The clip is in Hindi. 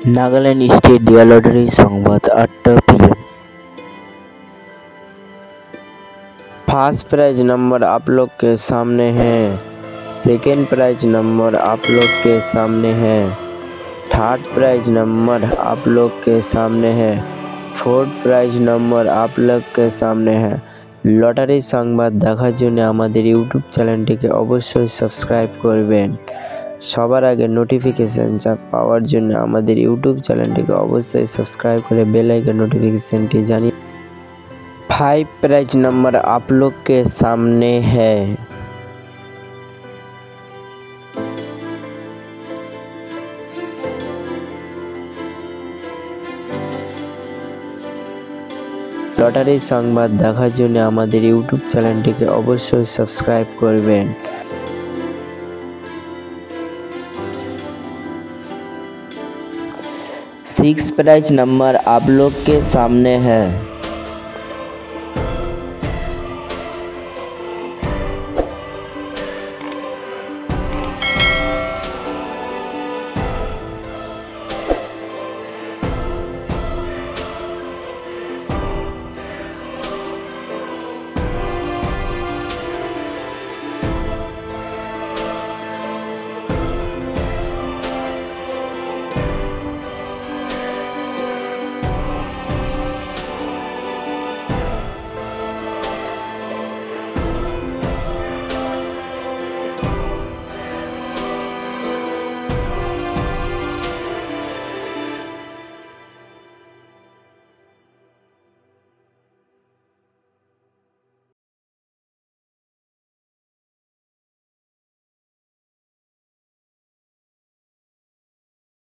नागालैंड स्टेट डियर लॉटरी संवाद 8 PM। फर्स्ट प्राइज नंबर आप लोग के सामने है, सेकेंड प्राइज नंबर आप लोग के सामने है, थर्ड प्राइज नंबर आप लोग के सामने है, फोर्थ प्राइज नंबर आप लोग के सामने है। लटारी संबाद देखार जन्य आमादेर यूट्यूब चैनलटिके अवश्य सबस्क्राइब करबेन। सबार आगे नोटिफिकेशन पाওয়ার জন্য আমাদের यूट्यूब चैनलটিকে अवश्य सबस्क्राइब करे बेल आइकन नोटिफिकेशनটি जानिए। 5 प्राइज नंबर आप लोग के सामने है, लटारी संबाद देखार जन्य आमादेर यूट्यूब चैनलटिके अवश्य सबस्क्राइब करबेन। 6 प्राइज नंबर आप लोग के सामने है,